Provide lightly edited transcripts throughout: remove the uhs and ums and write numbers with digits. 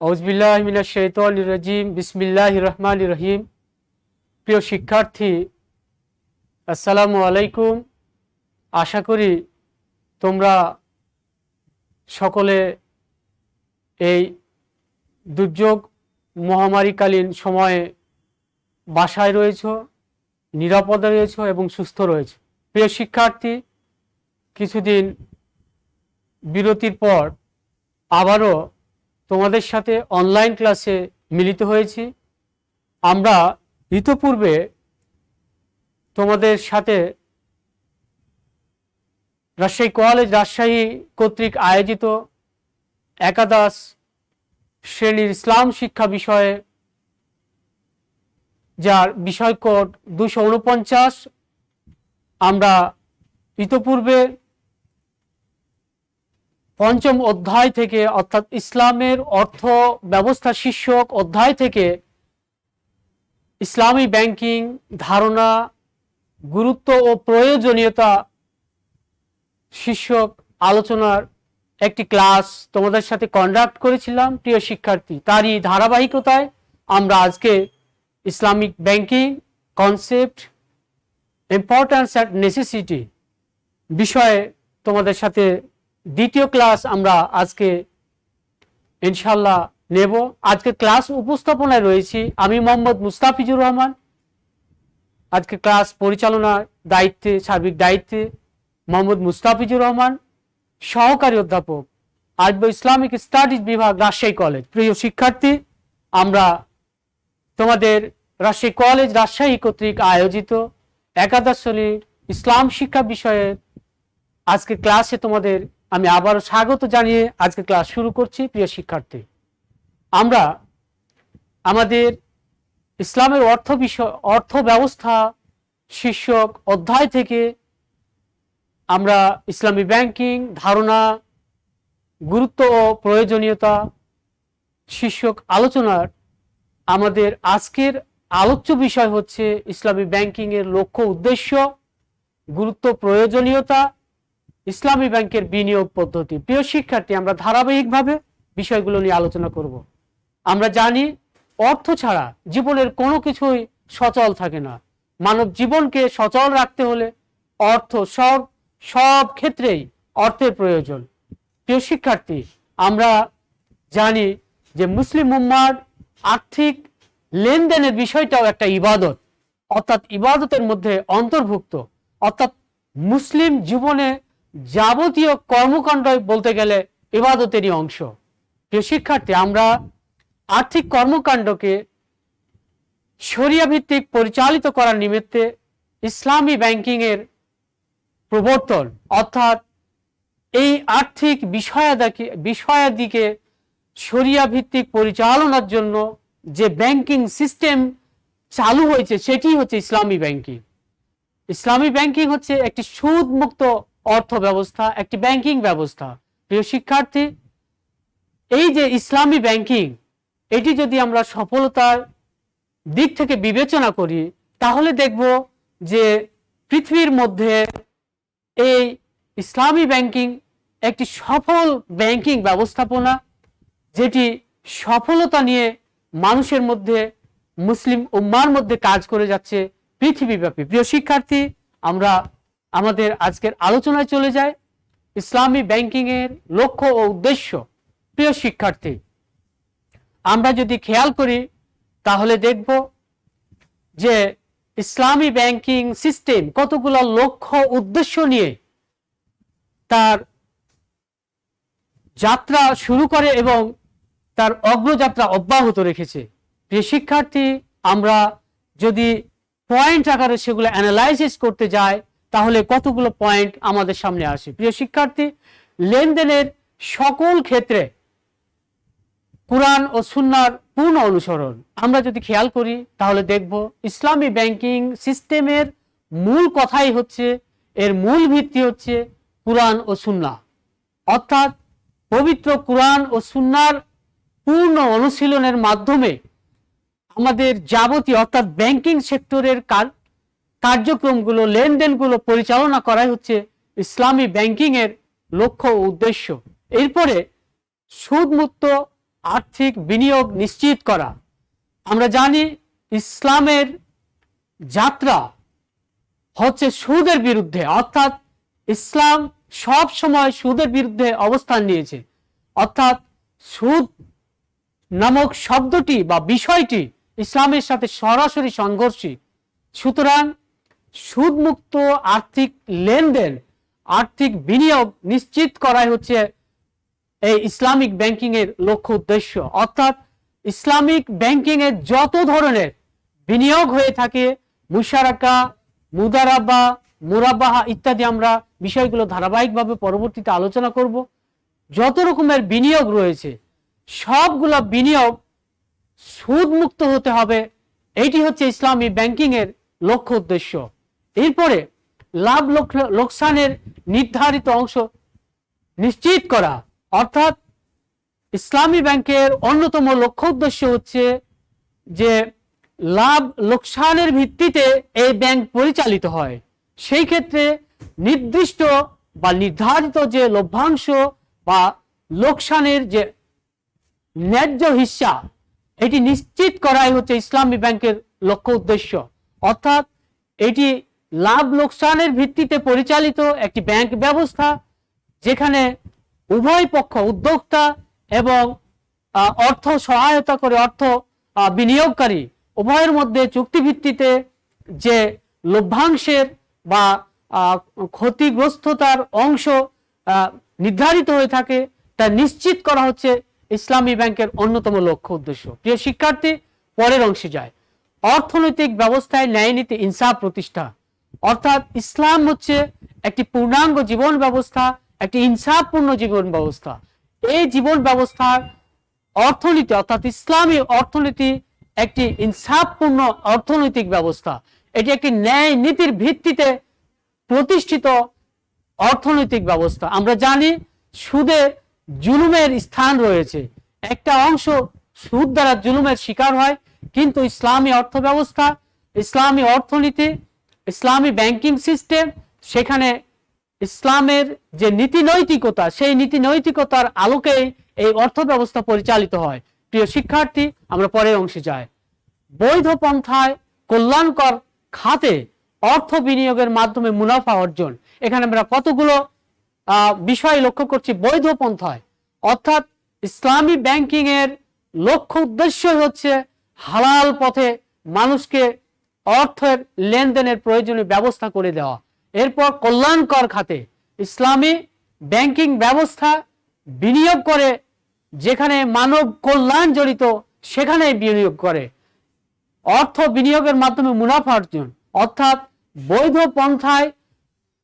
আউযুবিল্লাহি মিনাশ শাইতানির রাজিম বিসমিল্লাহির রহমানির রহিম। প্রিয় শিক্ষার্থী, আসসালামু আলাইকুম। আশা করি তোমরা সকলে এই দুর্যোগ মহামারীকালীন সময়ে বাসায় রয়েছো, নিরাপদে রয়েছো এবং সুস্থ রয়েছো। প্রিয় শিক্ষার্থী, কিছুদিন বিরতির পর আবারও তোমাদের সাথে অনলাইন ক্লাসে মিলিত হয়েছি। আমরা ইতোপূর্বে তোমাদের সাথে রাজশাহী কলেজ রাজশাহী কর্তৃক আয়োজিত একাদশ শ্রেণীর ইসলাম শিক্ষা বিষয়ে, যার বিষয় কোড 249, আমরা ইতোপূর্বে পঞ্চম অধ্যায় থেকে অর্থাৎ ইসলামের অর্থ ব্যবস্থা শীর্ষক অধ্যায় থেকে ইসলামী ব্যাংকিং ধারণা, গুরুত্ব ও প্রয়োজনীয়তা শীর্ষক আলোচনার একটি ক্লাস তোমাদের সাথে কন্ডাক্ট করেছিলাম। প্রিয় শিক্ষার্থী, তারই ধারাবাহিকতায় আমরা আজকে Islamic banking concept, importance and necessity বিষয়ে তোমাদের সাথে দ্বিতীয় ক্লাস আমরা আজকে ইনশাল্লাহ নেব। আজকে ক্লাস উপস্থাপনায় রয়েছি আমি মোহাম্মদ মুস্তাফিজুর রহমান। আজকে ক্লাস পরিচালনার দায়িত্বে, সার্বিক দায়িত্বে মোহাম্মদ মুস্তাফিজুর রহমান, সহকারী অধ্যাপক, আরব ইসলামিক স্টাডিজ বিভাগ, রাজশাহী কলেজ। প্রিয় শিক্ষার্থী, আমরা তোমাদের রাজশাহী কলেজ রাজশাহী কর্তৃক আয়োজিত একাদশ শ্রেণীর ইসলাম শিক্ষা বিষয়ে আজকে ক্লাসে তোমাদের আমি আবারও স্বাগত জানিয়ে আজকে ক্লাস শুরু করছি। প্রিয় শিক্ষার্থী, আমরা আমাদের ইসলামের অর্থ ব্যবস্থা শীর্ষক অধ্যায় থেকে আমরা ইসলামী ব্যাংকিং ধারণা, গুরুত্ব ও প্রয়োজনীয়তা শীর্ষক আলোচনার আমাদের আজকের আলোচ্য বিষয় হচ্ছে ইসলামী ব্যাংকিং এর লক্ষ্য, উদ্দেশ্য, গুরুত্ব, প্রয়োজনীয়তা, ইসলামী ব্যাংকের বিনিয়োগ পদ্ধতি। প্রিয় শিক্ষার্থী, আমরা ধারাবাহিকভাবে বিষয়গুলো নিয়ে আলোচনা করব। আমরা জানি অর্থ ছাড়া জীবনের কোনো কিছুই সচল থাকে না। মানব জীবনকে সচল রাখতে হলে অর্থ, সব ক্ষেত্রেই অর্থের প্রয়োজন। প্রিয় শিক্ষার্থী, আমরা জানি যে মুসলিম উম্মার আর্থিক লেনদেনের বিষয়টাও একটা ইবাদত, অর্থাৎ ইবাদতের মধ্যে অন্তর্ভুক্ত। অর্থাৎ মুসলিম জীবনে যাবতীয় কর্মকাণ্ড বলতে গেলে ইবাদতেরই অংশ। প্রিয় শিক্ষার্থী, আমরা আর্থিক কর্মকাণ্ডকে শরিয়া ভিত্তিক পরিচালিত করার নিমিত্তে ইসলামী ব্যাংকিং এর প্রবর্তন, অর্থাৎ এই আর্থিক বিষয়াদিকে শরিয়া ভিত্তিক পরিচালনার জন্য যে ব্যাংকিং সিস্টেম চালু হয়েছে সেটি হচ্ছে ইসলামী ব্যাংকিং। ইসলামী ব্যাংকিং হচ্ছে একটি সুদ মুক্ত অর্থ ব্যবস্থা, একটি ব্যাংকিং ব্যবস্থা। প্রিয় শিক্ষার্থী, এই যে ইসলামী ব্যাংকিং, এটি যদি আমরা সফলতার দিক থেকে বিবেচনা করি তাহলে দেখব যে পৃথিবীর মধ্যে এই ইসলামী ব্যাংকিং একটি সফল ব্যাংকিং ব্যবস্থাপনা, যেটি সফলতা নিয়ে মানুষের মধ্যে, মুসলিম উম্মার মধ্যে কাজ করে যাচ্ছে পৃথিবীব্যাপী। প্রিয় শিক্ষার্থী, আমরা আমাদের আজকের আলোচনায় চলে যাই। ইসলামী ব্যাংকিং এর লক্ষ্য ও উদ্দেশ্য। প্রিয় শিক্ষার্থী, আমরা যদি খেয়াল করি তাহলে দেখব যে ইসলামী ব্যাংকিং সিস্টেম কতগুলো লক্ষ্য উদ্দেশ্য নিয়ে তার যাত্রা শুরু করে এবং তার অগ্রযাত্রা অব্যাহত রেখেছে। প্রিয় শিক্ষার্থী, আমরা যদি পয়েন্ট আকারে সেগুলো অ্যানালাইসিস করতে যাই তাহলে কতগুলো পয়েন্ট আমাদের সামনে আসে। প্রিয় শিক্ষার্থী, লেনদেনের সকল ক্ষেত্রে কুরআন ও সুন্নাহর পূর্ণ অনুসরণ। আমরা যদি খেয়াল করি তাহলে দেখব ইসলামী ব্যাংকিং সিস্টেমের মূল কথাই হচ্ছে, এর মূল ভিত্তি হচ্ছে কুরআন ও সুন্নাহ, অর্থাৎ পবিত্র কুরআন ও সুন্নাহর পূর্ণ অনুশীলনের মাধ্যমে আমাদের যাবতীয় অর্থাৎ ব্যাংকিং সেক্টরের কার্যক্রমগুলো, লেনদেনগুলো পরিচালনা করাই হচ্ছে ইসলামী ব্যাংকিং এর লক্ষ্য ও উদ্দেশ্য। এরপরে সুদমুক্ত আর্থিক বিনিয়োগ নিশ্চিত করা। আমরা জানি ইসলামের যাত্রা হচ্ছে সুদের বিরুদ্ধে, অর্থাৎ ইসলাম সব সময় সুদের বিরুদ্ধে অবস্থান নিয়েছে, অর্থাৎ সুদ নামক শব্দটি বা বিষয়টি ইসলামের সাথে সরাসরি সংঘর্ষী। সুতরাং সুদমুক্ত আর্থিক লেনদেন, আর্থিক বিনিয়োগ নিশ্চিত করাই হচ্ছে এই ইসলামিক ব্যাংকিং এর লক্ষ্য উদ্দেশ্য। অর্থাৎ ইসলামিক ব্যাংকিং এর যত ধরনের বিনিয়োগ হয়ে থাকে, মুশারাকা, মুদারাবা, মুরাবাহা ইত্যাদি, আমরা বিষয়গুলো ধারাবাহিকভাবে পরবর্তীতে আলোচনা করব। যত রকমের বিনিয়োগ রয়েছে সবগুলো বিনিয়োগ সুদমুক্ত হতে হবে, এইটি হচ্ছে ইসলামী ব্যাংকিং এর লক্ষ্য উদ্দেশ্য। এরপরে লাভ লোকসানের নির্ধারিত অংশ নিশ্চিত করা, অর্থাৎ ইসলামী ব্যাংকের অন্যতম লক্ষ্য উদ্দেশ্য হচ্ছে যে লাভ লোকসানের ভিত্তিতে এই ব্যাংক পরিচালিত হয়। সেই ক্ষেত্রে নির্দিষ্ট বা নির্ধারিত যে লভ্যাংশ বা লোকসানের যে ন্যায্য হিস্সা, এটি নিশ্চিত করাই হচ্ছে ইসলামী ব্যাংকের লক্ষ্য উদ্দেশ্য। অর্থাৎ এটি লাভ লোকসানের ভিত্তিতে পরিচালিত একটি ব্যাংক ব্যবস্থা, যেখানে উভয় পক্ষ, উদ্যোক্তা এবং অর্থ সহায়তা করে অর্থ বিনিয়োগকারী, উভয়ের মধ্যে চুক্তিভিত্তিতে যে লভ্যাংশের বা ক্ষতিগ্রস্ততার অংশ নির্ধারিত হয়ে থাকে, তা নিশ্চিত করা হচ্ছে ইসলামী ব্যাংকের অন্যতম লক্ষ্য উদ্দেশ্য। প্রিয় শিক্ষার্থী, পরের অংশে যায়। অর্থনৈতিক ব্যবস্থায় ন্যায় নীতি ইনসাফ প্রতিষ্ঠা, অর্থাৎ ইসলাম হচ্ছে একটি পূর্ণাঙ্গ জীবন ব্যবস্থা, একটি ইনসাফপূর্ণ জীবন ব্যবস্থা। এই জীবন ব্যবস্থার অর্থনীতি, অর্থাৎ ইসলামী অর্থনীতি একটি ইনসাফপূর্ণ অর্থনৈতিক ব্যবস্থা। এটি একটি ন্যায় নীতির ভিত্তিতে প্রতিষ্ঠিত অর্থনৈতিক ব্যবস্থা। আমরা জানি সুদে জুলুমের স্থান রয়েছে, একটা অংশ সুদ দ্বারা জুলুমের শিকার হয়, কিন্তু ইসলামী অর্থ ব্যবস্থা, ইসলামী অর্থনীতি, ইসলামী ব্যাংকিং সিস্টেম, সেখানে ইসলামের যে নীতি নৈতিকতা, সেই নীতি নৈতিকতার আলোকেই এই অর্থ ব্যবস্থা পরিচালিত হয়। প্রিয় শিক্ষার্থী, আমরা পরের অংশে যাই। বৈধ পন্থায় কল্যাণকর খাতে অর্থ বিনিয়োগের মাধ্যমে মুনাফা অর্জন। এখানে আমরা কতগুলো বিষয় লক্ষ্য করছি। বৈধ পন্থায়, অর্থাৎ ইসলামী ব্যাংকিং এর লক্ষ্য উদ্দেশ্য হচ্ছে হালাল পথে মানুষকে অর্থের লেনদেনের প্রয়োজনীয় ব্যবস্থা করে দেওয়া। এরপর কল্যাণকর খাতে, ইসলামী ব্যাংকিং ব্যবস্থা বিনিয়োগ করে যেখানে মানব কল্যাণ জড়িত, সেখানে বিনিয়োগ করে। অর্থ বিনিয়োগের মাধ্যমে মুনাফা অর্জন, অর্থাৎ বৈধ পন্থায়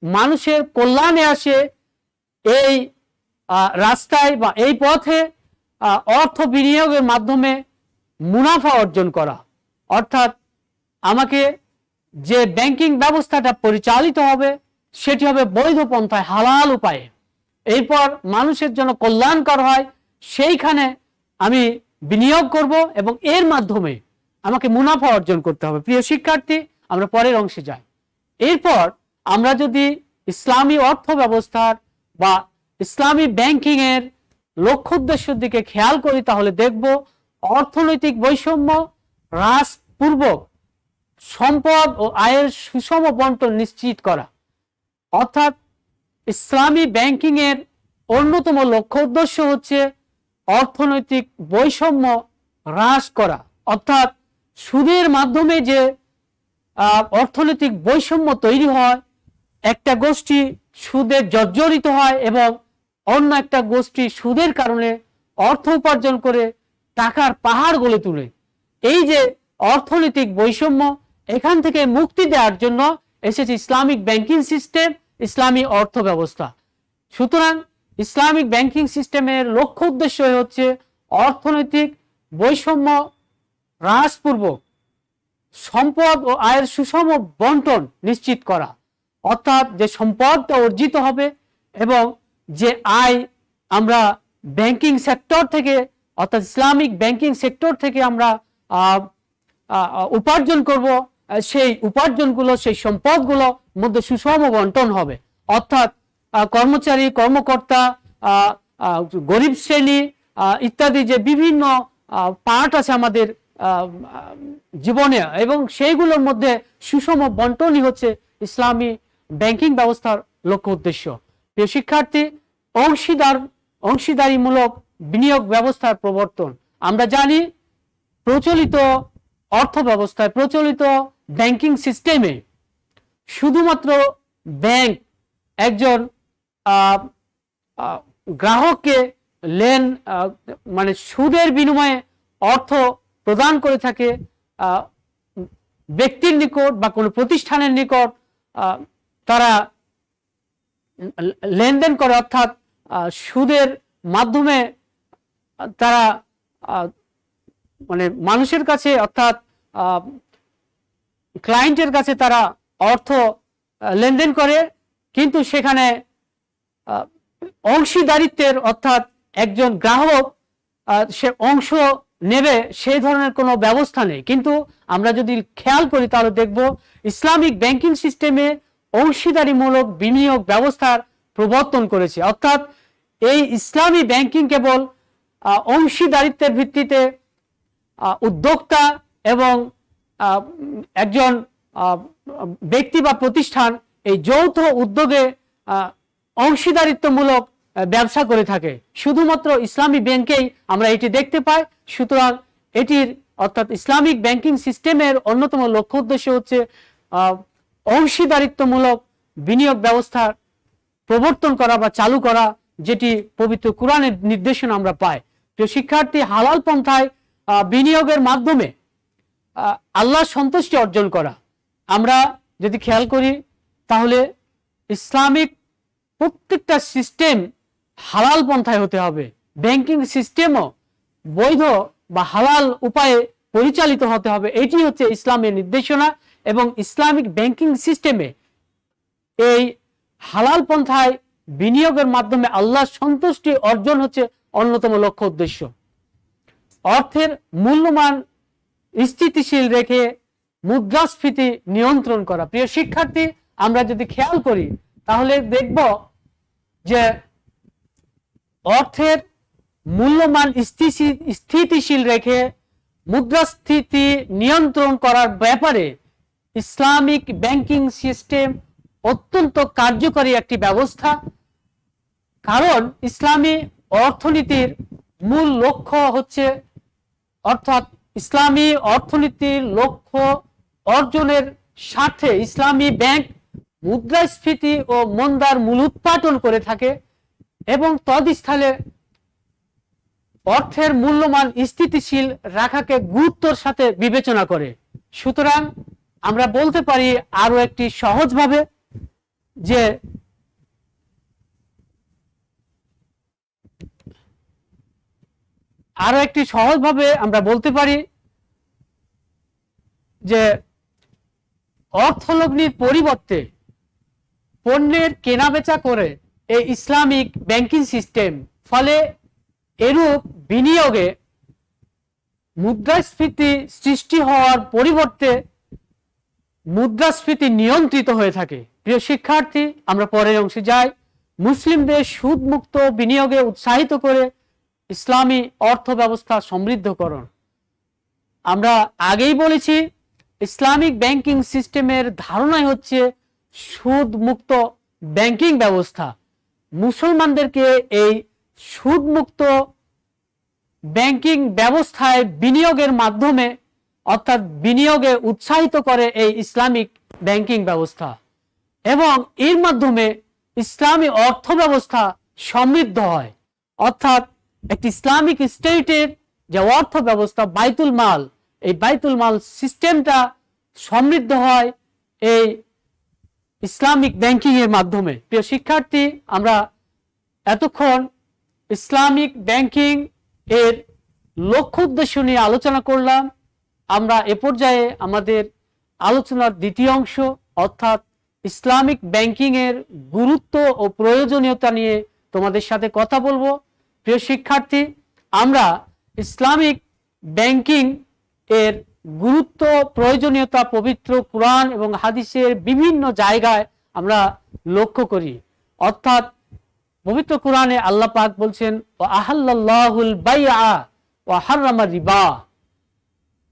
মানুষের কল্যাণে আসে এই রাস্তায় বা এই পথে অর্থ বিনিয়োগের মাধ্যমে মুনাফা অর্জন করা। অর্থাৎ আমাকে যে ব্যাংকিং ব্যবস্থাটা পরিচালিত হবে সেটি হবে বৈধ পন্থায়, হালাল উপায়ে। এরপর মানুষের জন্য কল্যাণকর হয়, সেইখানে আমি বিনিয়োগ করব এবং এর মাধ্যমে আমাকে মুনাফা অর্জন করতে হবে। প্রিয় শিক্ষার্থী, আমরা পরের অংশে যাই। এরপর আমরা যদি ইসলামী অর্থ ব্যবস্থার বা ইসলামী ব্যাংকিং এর লক্ষ্য উদ্দেশ্যের দিকে খেয়াল করি, তাহলে দেখব অর্থনৈতিক বৈষম্য হ্রাসপূর্বক সম্পদ ও আয়ের সুষম বন্টন নিশ্চিত করা। অর্থাৎ ইসলামী ব্যাংকিং এর অন্যতম লক্ষ্য উদ্দেশ্য হচ্ছে অর্থনৈতিক বৈষম্য হ্রাস করা। অর্থাৎ সুদের মাধ্যমে যে অর্থনৈতিক বৈষম্য তৈরি হয়, একটা গোষ্ঠী সুদে জর্জরিত হয় এবং অন্য একটা গোষ্ঠী সুদের কারণে অর্থ উপার্জন করে টাকার পাহাড় গড়ে তোলে। এই যে অর্থনৈতিক বৈষম্য, এখান থেকে মুক্তি দেওয়ার জন্য এসেছে ইসলামিক ব্যাংকিং সিস্টেম, ইসলামী অর্থ ব্যবস্থা। সুতরাং ইসলামিক ব্যাংকিং সিস্টেমের লক্ষ্য উদ্দেশ্য হচ্ছে অর্থনৈতিক বৈষম্য হ্রাসপূর্বক সম্পদ ও আয়ের সুষম বন্টন নিশ্চিত করা। অর্থাৎ যে সম্পদটা অর্জিত হবে এবং যে আয় আমরা ব্যাংকিং সেক্টর থেকে, অর্থাৎ ইসলামিক ব্যাংকিং সেক্টর থেকে আমরা উপার্জন করব, সেই উপার্জনগুলো, সেই সম্পদগুলো মধ্যে সুষম বন্টন হবে। অর্থাৎ কর্মচারী, কর্মকর্তা, গরিব শ্রেণী, ইত্যাদি যে বিভিন্ন পার্ট আছে আমাদের জীবনে, এবং সেইগুলোর মধ্যে সুষম বন্টনই হচ্ছে ইসলামী ব্যাংকিং ব্যবস্থার লক্ষ্য উদ্দেশ্য। প্রিয় শিক্ষার্থী, অংশীদারিমূলক বিনিয়োগ ব্যবস্থার প্রবর্তন। আমরা জানি প্রচলিত অর্থ ব্যবস্থায়, প্রচলিত ব্যাংকিং সিস্টেমে শুধুমাত্র ব্যাংক একজন গ্রাহককে মানে সুদের বিনিময়ে অর্থ প্রদান করে থাকে ব্যক্তির নিকট বা কোনো প্রতিষ্ঠানের নিকট। তারা লেনদেন করে, অর্থাৎ সুদের মাধ্যমে তারা মানে মানুষের কাছে, অর্থাৎ ক্লায়েন্টের কাছে তারা অর্থ লেনদেন করে, কিন্তু সেখানে অংশীদারিত্বের, অর্থাৎ একজন গ্রাহক সে অংশ নেবে সেই ধরনের কোনো ব্যবস্থা নেই। কিন্তু আমরা যদি খেয়াল করি তাহলে দেখব ইসলামিক ব্যাংকিং সিস্টেমে অংশীদারিমূলক বিনিয়োগ ব্যবস্থার প্রবর্তন করেছে। অর্থাৎ এই ইসলামী ব্যাংকিং কেবল অংশীদারিত্বের ভিত্তিতে উদ্যোক্তা এবং একজন ব্যক্তি বা প্রতিষ্ঠান এই যৌথ উদ্যোগে অংশীদারিত্বমূলক ব্যবসা করে থাকে। শুধুমাত্র ইসলামী ব্যাংকেই আমরা এটি দেখতে পাই। সুতরাং এটির, অর্থাৎ ইসলামিক ব্যাংকিং সিস্টেমের অন্যতম লক্ষ্য উদ্দেশ্য হচ্ছে অংশীদারিত্বমূলক বিনিয়োগ ব্যবস্থার প্রবর্তন করা বা চালু করা, যেটি পবিত্র কোরআনের নির্দেশনা আমরা পাই। প্রিয় শিক্ষার্থী, হালাল পন্থায় বিনিয়োগের মাধ্যমে আল্লাহর সন্তুষ্টি অর্জন করা। আমরা যদি খেয়াল করি তাহলে ইসলামিক প্রত্যেকটা সিস্টেম হালাল পন্থায় হতে হবে। ব্যাংকিং সিস্টেমও বৈধ বা হালাল উপায়ে পরিচালিত হতে হবে। এটি হচ্ছে ইসলামের নির্দেশনা, এবং ইসলামিক ব্যাংকিং সিস্টেমে এই হালাল পন্থায় বিনিয়োগের মাধ্যমে আল্লাহর সন্তুষ্টি অর্জন হচ্ছে অন্যতম লক্ষ্য উদ্দেশ্য। অর্থের মূল্যমান স্থিতিশীল রেখে মুদ্রাস্ফীতি নিয়ন্ত্রণ করা। প্রিয় শিক্ষার্থী, আমরা যদি খেয়াল করি তাহলে দেখব যে অর্থের মূল্যমান স্থিতিশীল রেখে মুদ্রাস্ফীতি নিয়ন্ত্রণ করার ব্যাপারে ইসলামিক ব্যাংকিং সিস্টেম অত্যন্ত কার্যকরী একটি ব্যবস্থা। কারণ ইসলামী অর্থনীতির মূল লক্ষ্য হচ্ছে, অর্থাৎ ইসলামী অর্থনীতির লক্ষ্য অর্জনের স্বার্থে ইসলামী ব্যাংক মুদ্রাস্ফীতি ও মন্দার মূলোৎপাটন করে থাকে এবং তৎস্থলে অর্থের মূল্যমান স্থিতিশীল রাখাকে গুরুত্বের সাথে বিবেচনা করে। সুতরাং আমরা বলতে পারি আরো একটি সহজভাবে যে আমরা বলতে পারি যে অর্থলগ্নির পরিবর্তে পণ্যের কেনাবেচা করে এই ইসলামিক ব্যাংকিং সিস্টেম, ফলে এরূপ বিনিয়োগে মুদ্রাস্ফীতি সৃষ্টি হওয়ার পরিবর্তে মুদ্রাস্ফীতি নিয়ন্ত্রিত হয়ে থাকে। প্রিয় শিক্ষার্থী, আমরা পরের অংশে যাই। মুসলিমদের সুদ মুক্ত বিনিয়োগে উৎসাহিত করে ইসলামী অর্থ ব্যবস্থা সমৃদ্ধকরণ। আমরা আগেই বলেছি ইসলামিক ব্যাংকিং সিস্টেমের ধারণাই হচ্ছে সুদ মুক্ত ব্যাংকিং ব্যবস্থা। মুসলমানদেরকে এই সুদ মুক্ত ব্যাংকিং ব্যবস্থায় বিনিয়োগের মাধ্যমে, অর্থাৎ বিনিয়োগে উৎসাহিত করে এই ইসলামিক ব্যাংকিং ব্যবস্থা, এবং এর মাধ্যমে ইসলামী অর্থ ব্যবস্থা সমৃদ্ধ হয়। অর্থাৎ একটি ইসলামিক স্টেটের যে অর্থ ব্যবস্থা বাইতুল মাল, এই বাইতুল মাল সিস্টেমটা সমৃদ্ধ হয় এই ইসলামিক ব্যাংকিং এর মাধ্যমে। প্রিয় শিক্ষার্থী, আমরা এতক্ষণ ইসলামিক ব্যাংকিং এর লক্ষ্য উদ্দেশ্য নিয়ে আলোচনা করলাম। আমরা এ পর্যায়ে আমাদের আলোচনার দ্বিতীয় অংশ, অর্থাৎ ইসলামিক ব্যাংকিং এর গুরুত্ব ও প্রয়োজনীয়তা নিয়ে তোমাদের সাথে কথা বলবো। প্রিয় শিক্ষার্থী, আমরা ইসলামিক ব্যাংকিং এর গুরুত্ব, প্রয়োজনীয়তা পবিত্র কোরআন এবং হাদিসের বিভিন্ন জায়গায় আমরা লক্ষ্য করি। অর্থাৎ পবিত্র কোরআনে আল্লাহ পাক বলছেন ওয়া আহাল্লাল্লাহুল বাইআ ওয়া হাররামা রিবা,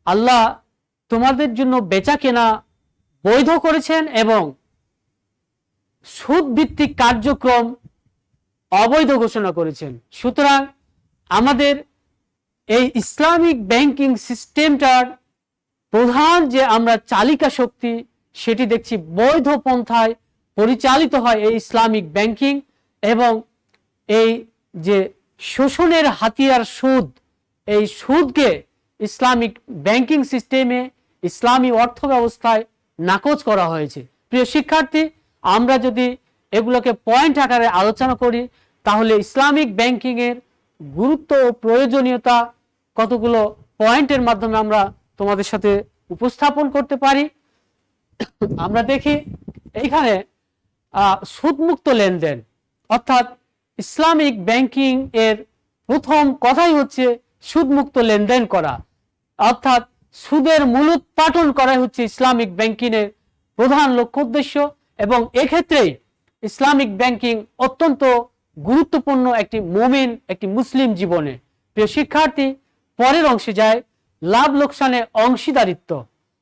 আল্লাহ তোমাদের জন্য বেচা কেনা বৈধ করেছেন এবং সুদ ভিত্তিক কার্যক্রম অবৈধ ঘোষণা করেছেন। সুতরাং আমাদের এই ইসলামিক ব্যাংকিং সিস্টেমটার প্রধান যে আমরা চালিকা শক্তি, সেটি দেখছি বৈধ পন্থায় পরিচালিত হয় এই ইসলামিক ব্যাংকিং। এবং এই যে শোষণের হাতিয়ার সুদ, এই সুদকে ইসলামিক ব্যাংকিং সিস্টেমে, ইসলামী অর্থ ব্যবস্থায় নাকচ করা হয়েছে। প্রিয় শিক্ষার্থী, আমরা যদি এগুলোকে পয়েন্ট আকারে আলোচনা করি তাহলে ইসলামিক ব্যাংকিংয়ের গুরুত্ব ও প্রয়োজনীয়তা কতগুলো পয়েন্টের মাধ্যমে আমরা তোমাদের সাথে উপস্থাপন করতে পারি। আমরা দেখি এইখানে সুদমুক্ত লেনদেন, অর্থাৎ ইসলামিক ব্যাংকিং এর প্রথম কথাই হচ্ছে সুদমুক্ত লেনদেন করা, অর্থাৎ সুদের মূলোৎপাটন করাই হচ্ছে ইসলামিক ব্যাংকিং এর প্রধান লক্ষ্য উদ্দেশ্য। এবং এক্ষেত্রে ইসলামিক ব্যাংকিং অত্যন্ত গুরুত্বপূর্ণ একটি মুমিন, একটি মুসলিম জীবনে। প্রিয় শিক্ষার্থী, পরের অংশে যায় লাভ লোকসানে অংশীদারিত্ব।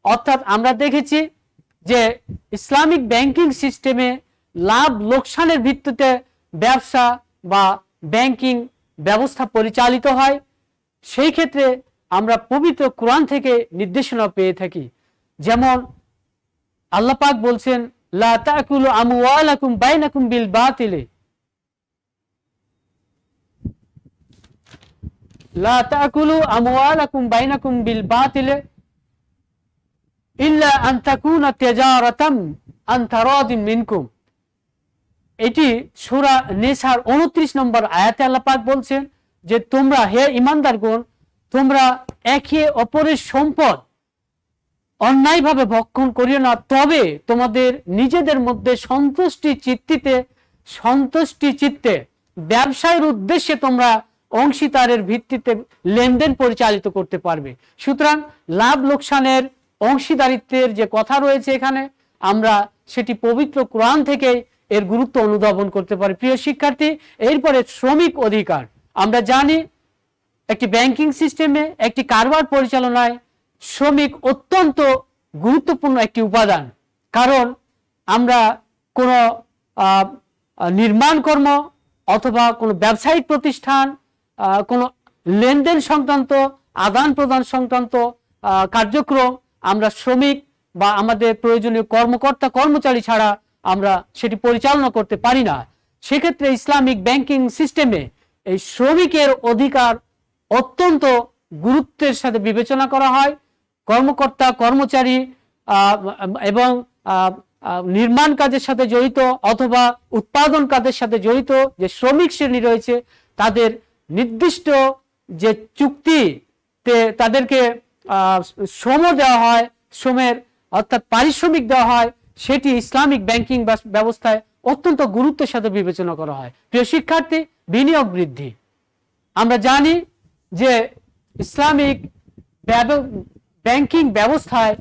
অর্থাৎ আমরা দেখেছি যে ইসলামিক ব্যাংকিং সিস্টেমে লাভ লোকসানের ভিত্তিতে ব্যবসা বা ব্যাংকিং ব্যবস্থা পরিচালিত হয়। সেই ক্ষেত্রে আমরা পবিত্র কোরআন থেকে নির্দেশনা পেয়ে থাকি। যেমন আল্লাহ পাক বলছেন লা তাকুলু আমওয়ালাকুম বাইনাকুম বিল বাতিল, লা তাকুলু আমওয়ালাকুম বাইনাকুম বিল বাতিল ইল্লা আন তাকুনা তিজারাতাম আন তারাদিন মিনকুম। এটি সূরা নিসার 29 নম্বর আয়াতে আল্লাহ পাক বলছেন যে তোমরা, হে ঈমানদারগণ, তোমরা একে অপরের সম্পদ অন্যায়ভাবে ভক্ষণ করিও না, তবে তোমাদের নিজেদের মধ্যে সন্তুষ্টি চিত্তে ব্যবসায়ের উদ্দেশ্যে তোমরা অংশীদারের ভিত্তিতে লেনদেন পরিচালিত করতে পারবে। সুতরাং লাভ লোকসানের অংশীদারিত্বের যে কথা রয়েছে এখানে, আমরা সেটি পবিত্র কোরআন থেকে এর গুরুত্ব অনুধাবন করতে পারি। প্রিয় শিক্ষার্থী, এরপরে শ্রমিক অধিকার। আমরা জানি একটি ব্যাংকিং সিস্টেমে, একটি কারবার পরিচালনায় শ্রমিক অত্যন্ত গুরুত্বপূর্ণ একটি উপাদান। কারণ আমরা কোনো নির্মাণ কর্ম অথবা কোনো ব্যবসায়িক প্রতিষ্ঠান, কোনো লেনদেন সংক্রান্ত, আদান প্রদান সংক্রান্ত কার্যক্রম আমরা শ্রমিক বা আমাদের প্রয়োজনীয় কর্মকর্তা কর্মচারী ছাড়া আমরা সেটি পরিচালনা করতে পারি না। সেক্ষেত্রে ইসলামিক ব্যাংকিং সিস্টেমে এই শ্রমিকের অধিকার অত্যন্ত গুরুত্বের সাথে বিবেচনা করা হয়। কর্মকর্তা কর্মচারী এবং নির্মাণ কাজের সাথে জড়িত অথবা উৎপাদন কাজের সাথে জড়িত যে শ্রমিক শ্রেণী রয়েছে, তাদের নির্দিষ্ট যে চুক্তিতে তাদেরকে শ্রম দেওয়া হয়, শ্রমের অর্থাৎ পারিশ্রমিক দেওয়া হয়, সেটি ইসলামিক ব্যাংকিং ব্যবস্থায় অত্যন্ত গুরুত্বের সাথে বিবেচনা করা হয়। প্রিয় শিক্ষার্থী, বিনিয়োগ বৃদ্ধি। আমরা জানি যে ইসলামিক ব্যাংকিং ব্যবস্থায়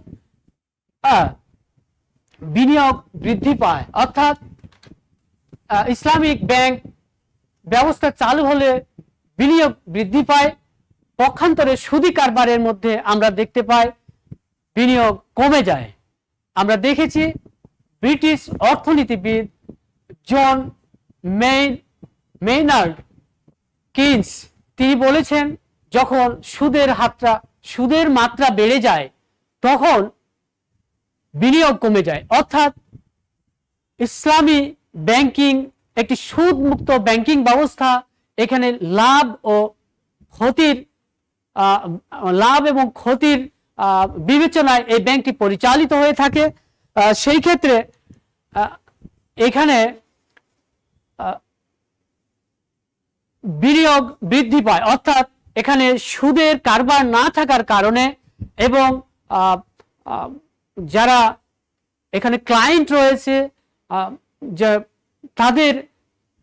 বিনিয়োগ বৃদ্ধি পায়, অর্থাৎ ইসলামিক ব্যাংক ব্যবস্থা চালু হলে বিনিয়োগ বৃদ্ধি পায়। পক্ষান্তরে সুদী কারবারের মধ্যে আমরা দেখতে পাই বিনিয়োগ কমে যায়। আমরা দেখেছি ব্রিটিশ অর্থনীতিবিদ জন মেইনার্ড কিনস তিনি বলেছেন, যখন সুদের মাত্রা বেড়ে যায় তখন বিনিয়োগ কমে যায়। অর্থাৎ ইসলামী ব্যাংকিং একটি সুদ মুক্ত ব্যাংকিং ব্যবস্থা। এখানে লাভ এবং ক্ষতির বিবেচনায় এই ব্যাংকটি পরিচালিত হয়ে থাকে। সেই ক্ষেত্রে এখানে বিনিয়োগ বৃদ্ধি পায়, অর্থাৎ এখানে সুদের কারবার না থাকার কারণে এবং যারা এখানে ক্লায়েন্ট রয়েছে তাদের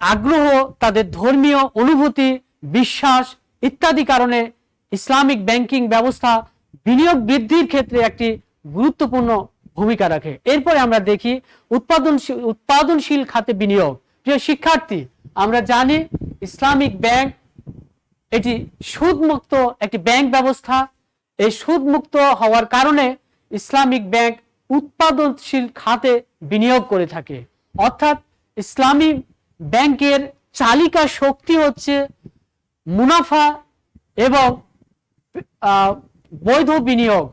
আগ্রহ, তাদের ধর্মীয় অনুভূতি, বিশ্বাস ইত্যাদি কারণে ইসলামিক ব্যাংকিং ব্যবস্থা বিনিয়োগ বৃদ্ধির ক্ষেত্রে একটি গুরুত্বপূর্ণ ভূমিকা রাখে। এরপরে আমরা দেখি উৎপাদনশীল খাতে বিনিয়োগ। প্রিয় শিক্ষার্থী, আমরা জানি ইসলামিক ব্যাংক এটি সুদমুক্ত একটি ব্যাংক ব্যবস্থা। এই সুদমুক্ত হওয়ার কারণে ইসলামিক ব্যাংক উৎপাদনশীল খাতে বিনিয়োগ করে থাকে, অর্থাৎ ইসলামী ব্যাংকের চালিকা শক্তি হচ্ছে মুনাফা এবং বৈধ বিনিয়োগ।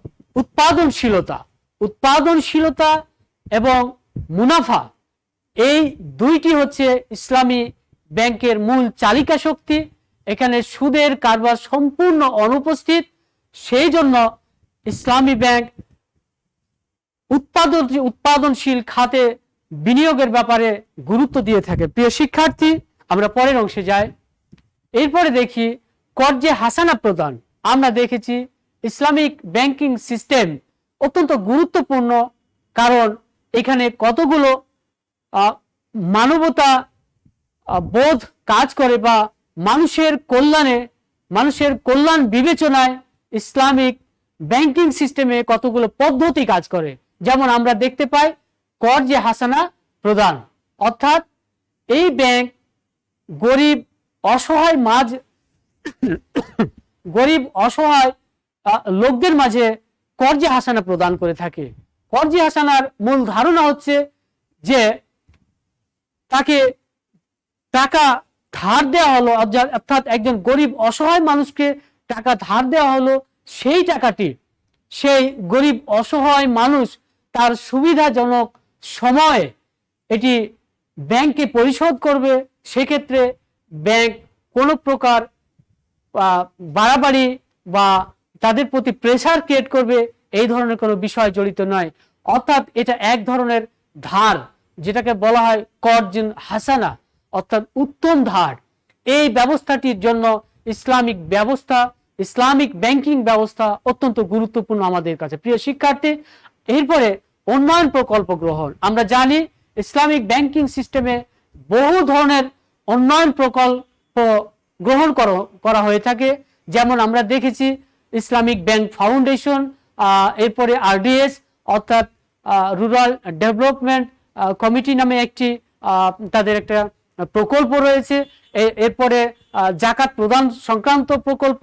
উৎপাদনশীলতা এবং মুনাফা, এই দুইটি হচ্ছে ইসলামী ব্যাংকের মূল চালিকা শক্তি। এখানে সুদের কারবার সম্পূর্ণ অনুপস্থিত। সেই জন্য ইসলামী ব্যাংক উৎপাদনশীল খাতে বিনিয়োগের ব্যাপারে গুরুত্ব দিয়ে থাকে। প্রিয় শিক্ষার্থী, আমরা পরের অংশে যাই। এরপরে দেখি কর্জে হাসানা প্রদান। আমরা দেখেছি ইসলামিক ব্যাংকিং সিস্টেম অত্যন্ত গুরুত্বপূর্ণ, কারণ এখানে কতগুলো মানবতা বোধ কাজ করে বা মানুষের কল্যাণ বিবেচনায় ইসলামিক ব্যাংকিং সিস্টেমে কতগুলো পদ্ধতি কাজ করে। যেমন আমরা দেখতে পাই কর্জে হাসানা প্রদান, অর্থাৎ এই ব্যাংক গরিব অসহায় লোকদের মাঝে কর্জে হাসানা প্রদান করে থাকে। কর্জে হাসানার মূল ধারণা হচ্ছে যে তাকে টাকা ধার দেওয়া হলো, অর্থাৎ একজন গরিব অসহায় মানুষকে টাকা ধার দেওয়া হলো, সেই টাকাটি সেই গরিব অসহায় মানুষ তার সুবিধাজনক সময়ে এটি ব্যাংকে পরিশোধ করবে। সেক্ষেত্রে ব্যাংক কোনো প্রকার বাড়াবাড়ি বা তাদের প্রতি প্রেসার ক্রিয়েট করবে এই ধরনের কোনো বিষয় জড়িত নয়। অর্থাৎ এটা এক ধরনের ধার, যেটাকে বলা হয় কর্জে হাসানা, অর্থাৎ উত্তম ধার। এই ব্যবস্থাটির জন্য ইসলামিক ব্যাংকিং ব্যবস্থা অত্যন্ত গুরুত্বপূর্ণ আমাদের কাছে। প্রিয় শিক্ষার্থী, এরপরে উন্নয়ন প্রকল্প গ্রহণ। আমরা জানি ইসলামিক ব্যাংকিং সিস্টেমে বহু ধরনের উন্নয়ন প্রকল্প গ্রহণ করা হয়ে থাকে। যেমন আমরা দেখেছি ইসলামিক ব্যাংক ফাউন্ডেশন, এরপরে আরডিএস অর্থাৎ রুরাল ডেভেলপমেন্ট কমিটি নামে একটি তাদের একটা প্রকল্প রয়েছে। এরপরে জাকাত প্রদান সংক্রান্ত প্রকল্প,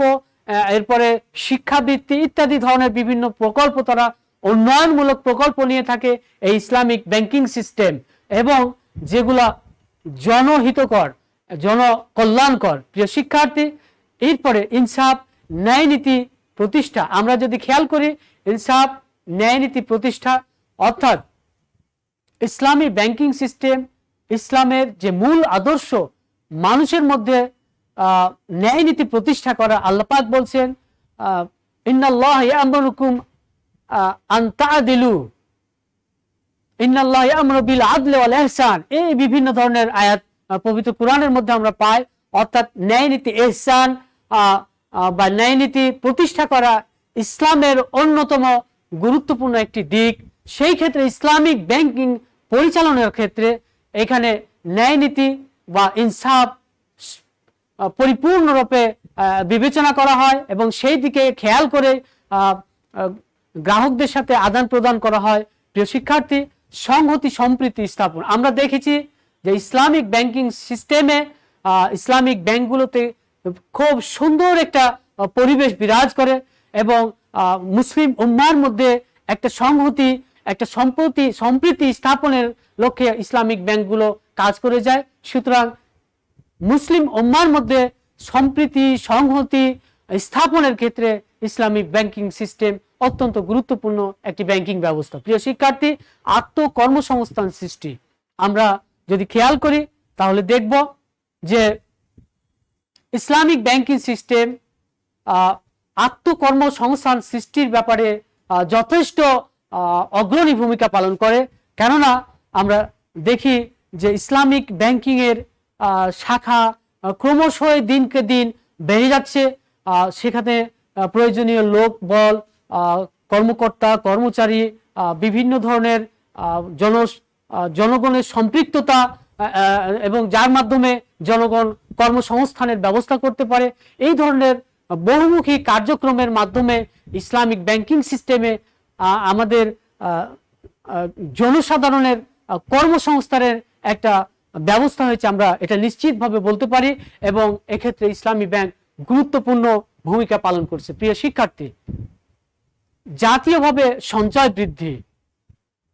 এরপরে শিক্ষাবৃত্তি ইত্যাদি ধরনের বিভিন্ন প্রকল্প, তারা উন্নয়নমূলক প্রকল্প নিয়ে থাকে এই ইসলামিক ব্যাংকিং সিস্টেম, এবং যেগুলা জনহিতকর, জনকল্যাণকর। প্রিয় শিক্ষার্থী, এরপরে ইনসাফ ন্যায় নীতি প্রতিষ্ঠা। আমরা যদি খেয়াল করি ইনসাফ ন্যায় নীতি প্রতিষ্ঠা, অর্থাৎ ইসলামী ব্যাংকিং সিস্টেম, ইসলামের যে মূল আদর্শ মানুষের মধ্যে ন্যায় নীতি প্রতিষ্ঠা করা। আল্লাহ পাক বলছেন ইন্নাল্লাহা ইয়া'মুরুকুম আন তা'দিলু, ইন্নাল্লাহা ইয়া'মুরু বিল আদলি ওয়াল ইহসান। এই বিভিন্ন ধরনের আয়াত পবিত্র কোরআনের মধ্যে আমরা পাই। অর্থাৎ ন্যায় নীতি, ইহসান বা ন্যায় নীতি প্রতিষ্ঠা করা ইসলামের অন্যতম গুরুত্বপূর্ণ একটি দিক। সেই ক্ষেত্রে ইসলামিক ব্যাংকিং পরিচালনার ক্ষেত্রে এখানে ন্যায় নীতি বা ইনসাফ পরিপূর্ণরূপে বিবেচনা করা হয় এবং সেই দিকে খেয়াল করে গ্রাহকদের সাথে আদান প্রদান করা হয়। প্রিয় শিক্ষার্থী, সংহতি সম্প্রীতি স্থাপন। আমরা দেখেছি যে ইসলামিক ব্যাংকিং সিস্টেমে ইসলামিক ব্যাংকগুলোতে খুব সুন্দর একটা পরিবেশ বিরাজ করে এবং মুসলিম উম্মার মধ্যে একটা সংহতি, একটা সম্প্রীতি স্থাপনের লক্ষ্যে ইসলামিক ব্যাংকগুলো কাজ করে যায়। সুতরাং মুসলিম উম্মার মধ্যে সম্প্রীতি সংহতি স্থাপনের ক্ষেত্রে ইসলামিক ব্যাংকিং সিস্টেম অত্যন্ত গুরুত্বপূর্ণ একটি ব্যাংকিং ব্যবস্থা। প্রিয় শিক্ষার্থী, আত্মকর্মসংস্থান সৃষ্টি। আমরা যদি খেয়াল করি তাহলে দেখব যে ইসলামিক ব্যাংকিং সিস্টেম আত্মকর্মসংস্থান সৃষ্টির ব্যাপারে যথেষ্ট অগ্রণী ভূমিকা পালন করে। কেননা আমরা দেখি যে ইসলামিক ব্যাংকিং এর শাখা ক্রমশই দিনকে দিন বেড়ে যাচ্ছে। সেখানে প্রয়োজনীয় লোক বল, কর্মকর্তা কর্মচারী, বিভিন্ন ধরনের জনগণের সম্পৃক্ততা এবং যার মাধ্যমে জনগণ কর্মসংস্থানের ব্যবস্থা করতে পারে, এই ধরনের বহুমুখী কার্যক্রমের মাধ্যমে ইসলামিক ব্যাংকিং সিস্টেমে আমাদের জনসাধারণের কর্মসংস্থানের একটা ব্যবস্থা হয়েছে, আমরা এটা নিশ্চিতভাবে বলতে পারি, এবং এক্ষেত্রে ইসলামী ব্যাংক গুরুত্বপূর্ণ ভূমিকা পালন করছে। প্রিয় শিক্ষার্থী, জাতীয়ভাবে সঞ্চয় বৃদ্ধি,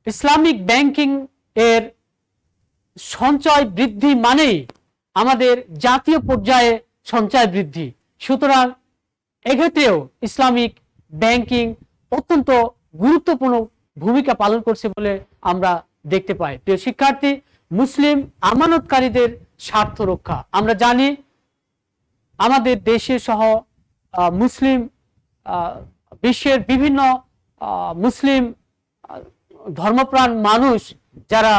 ইসলামিক ব্যাংকিং এর সঞ্চয় বৃদ্ধি মানেই আমাদের জাতীয় পর্যায়ে সঞ্চয় বৃদ্ধি। সুতরাং এক্ষেত্রেও ইসলামিক ব্যাংকিং অত্যন্ত গুরুত্বপূর্ণ ভূমিকা পালন করছে বলে আমরা দেখতে পাই। প্রিয় শিক্ষার্থী, মুসলিম আমানতকারীদের স্বার্থ রক্ষা। আমরা জানি আমাদের দেশে সহ মুসলিম বিশ্বের বিভিন্ন মুসলিম ধর্মপ্রাণ মানুষ যারা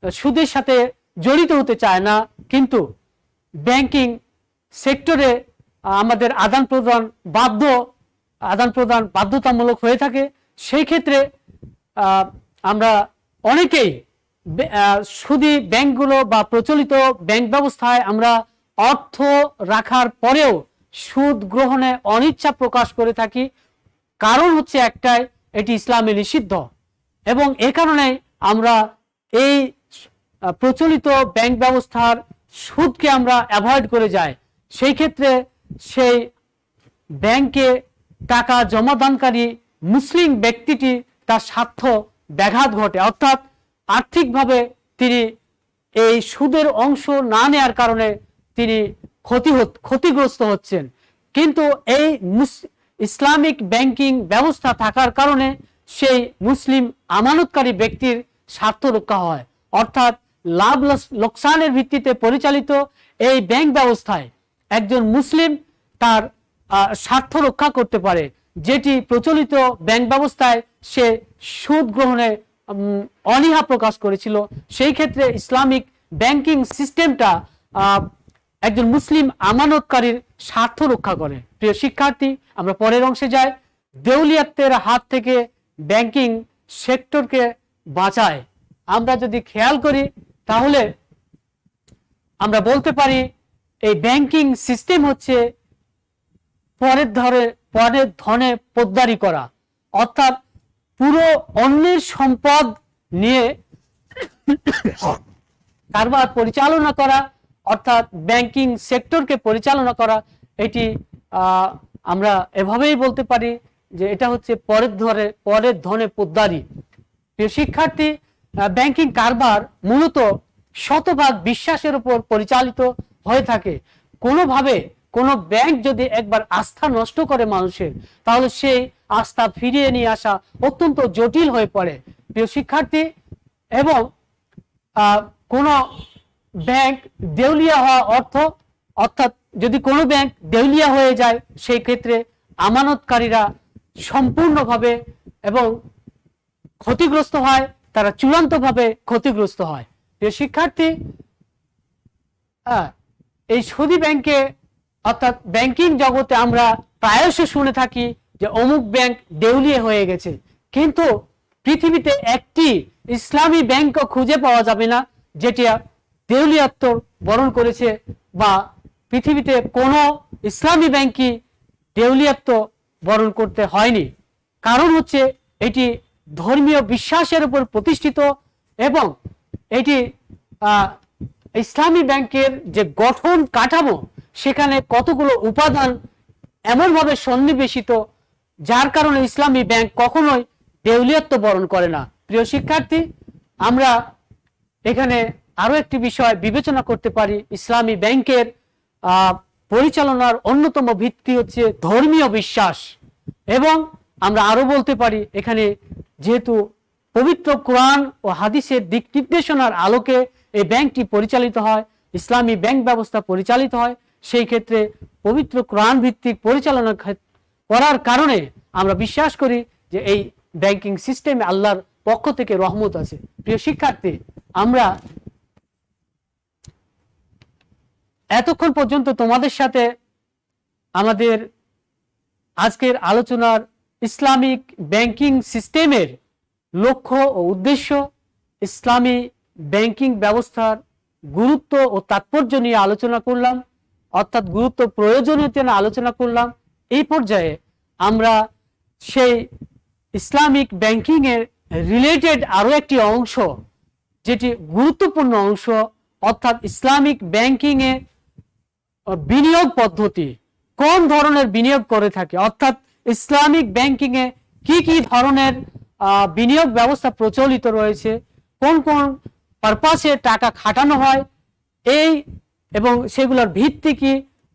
সুদের সাথে জড়িত হতে চায় না, কিন্তু ব্যাংকিং সেক্টরে আমাদের আদান প্রদান বাধ্যতামূলক হয়ে থাকে। সেই ক্ষেত্রে আমরা অনেকেই সুদী ব্যাংকগুলো বা প্রচলিত ব্যাংক ব্যবস্থায় আমরা অর্থ রাখার পরেও সুদ গ্রহণে অনিচ্ছা প্রকাশ করে থাকি। কারণ হচ্ছে একটাই, এটি ইসলামে নিষিদ্ধ, এবং এ কারণে আমরা এই প্রচলিত ব্যাংক ব্যবস্থার সুদকে আমরা অ্যাভয়েড করে যাই। সেই ক্ষেত্রে সেই ব্যাংকে টাকা জমাদানকারী মুসলিম ব্যক্তিটি তার স্বার্থ ব্যাঘাত ঘটে, অর্থাৎ আর্থিকভাবে তিনি এই সুদের অংশ না নেয়ার কারণে তিনি ক্ষতিগ্রস্ত হচ্ছেন। কিন্তু এই ইসলামিক ব্যাংকিং ব্যবস্থা থাকার কারণে সেই মুসলিম আমানতকারী ব্যক্তির স্বার্থ রক্ষা হয়, অর্থাৎ লাভ লোকসানের ভিত্তিতে পরিচালিত এই ব্যাংক ব্যবস্থায় একজন মুসলিম তার স্বার্থ রক্ষা করতে পারে, যেটি প্রচলিত ব্যাংক ব্যবস্থায় সে সুদ গ্রহণে অনীহা প্রকাশ করেছিল। সেই ক্ষেত্রে ইসলামিক ব্যাংকিং সিস্টেমটা একজন মুসলিম আমানতকারীর স্বার্থ রক্ষা করে। প্রিয় শিক্ষার্থী, আমরা পরের অংশে যাই। দেউলিয়াত্বের হাত থেকে ব্যাংকিং সেক্টরকে বাঁচায়। আমরা যদি খেয়াল করি তাহলে আমরা বলতে পারি এই ব্যাংকিং সিস্টেম হচ্ছে পরের ধনে পোদ্দারি করা, অর্থাৎ পুরো অন্যের সম্পদ নিয়ে কারবার পরিচালনা করা, অর্থাৎ ব্যাংকিং সেক্টরকে পরিচালনা করা। এটি আমরা এভাবেই বলতে পারি যে এটা হচ্ছে পরের ধনে পোদ্দারি। প্রিয় শিক্ষার্থী, ব্যাংকিং কারবার মূলত শতভাগ বিশ্বাসের উপর পরিচালিত হয়ে থাকে। কোনোভাবে কোনো ব্যাংক যদি একবার আস্থা নষ্ট করে মানুষের, তাহলে সেই আস্থা ফিরিয়ে নিয়ে আসা অত্যন্ত জটিল হয়ে পড়ে। প্রিয় শিক্ষার্থী, এবং কোনো ব্যাংক দেউলিয়া হওয়া অর্থাৎ যদি কোনো ব্যাংক দেউলিয়া হয়ে যায়, সেই ক্ষেত্রে আমানতকারীরা সম্পূর্ণভাবে এবং ক্ষতিগ্রস্ত হয়, তারা চূড়ান্তভাবে ক্ষতিগ্রস্ত হয়। প্রিয় শিক্ষার্থী, এই সুদী ব্যাংকে অর্থাৎ ব্যাংকিং জগতে আমরা প্রায়শ শুনে থাকি যে অমুক ব্যাংক দেউলিয়া হয়ে গেছে, কিন্তু পৃথিবীতে একটি ইসলামী ব্যাংকও খুঁজে পাওয়া যাবে না যেটি দেউলিয়াত্ব বরণ করেছে, বা পৃথিবীতে কোনো ইসলামী ব্যাংকই দেউলিয়াত্ব বরণ করতে হয়নি। কারণ হচ্ছে এটি ধর্মীয় বিশ্বাসের উপর প্রতিষ্ঠিত, এবং এটি ইসলামী ব্যাংকের যে গঠন কাঠামো, সেখানে কতগুলো উপাদান এমনভাবে সন্নিবেশিত, যার কারণে ইসলামী ব্যাংক কখনোই দেউলিয়াত্ব বরণ করে না। প্রিয় শিক্ষার্থী, আমরা এখানে আরো একটি বিষয় বিবেচনা করতে পারি। ইসলামী ব্যাংকের পরিচালনার অন্যতম ভিত্তি হচ্ছে ধর্মীয় বিশ্বাস, এবং আমরা আরো বলতে পারি এখানে যেহেতু পবিত্র কোরআন ও হাদিসের দিক নির্দেশনার আলোকে এই ব্যাংকটি পরিচালিত হয়, ইসলামী ব্যাংক ব্যবস্থা পরিচালিত হয়, সেই ক্ষেত্রে পবিত্র কোরআন ভিত্তিক পরিচালনা করার কারণে আমরা বিশ্বাস করি যে এই ব্যাংকিং সিস্টেমে আল্লাহর পক্ষ থেকে রহমত আছে। প্রিয় শিক্ষার্থী, আমরা এতক্ষণ পর্যন্ত তোমাদের সাথে আমাদের আজকের আলোচনার ইসলামিক ব্যাংকিং সিস্টেমের লক্ষ্য ও উদ্দেশ্য, ইসলামী ব্যাংকিং ব্যবস্থার গুরুত্ব ও তাৎপর্য নিয়ে আলোচনা করলাম, অর্থাৎ গুরুত্ব প্রয়োজনীয়তা নিয়ে আলোচনা করলাম। এই পর্যায়ে আমরা সেই ইসলামিক ব্যাংকিং এর রিলেটেড আরো একটি অংশ, যেটি গুরুত্বপূর্ণ অংশ, অর্থাৎ ইসলামিক ব্যাংকিং এ বিনিয়োগ পদ্ধতি, কোন ধরনের বিনিয়োগ করে থাকে, অর্থাৎ ইসলামিক ব্যাংকিং এ কি কি ধরনের বিনিয়োগ ব্যবস্থা প্রচলিত রয়েছে, কোন কোন পারপাসে টাকা খাটানো হয়, এই এবং সেগুলোর ভিত্তি কি,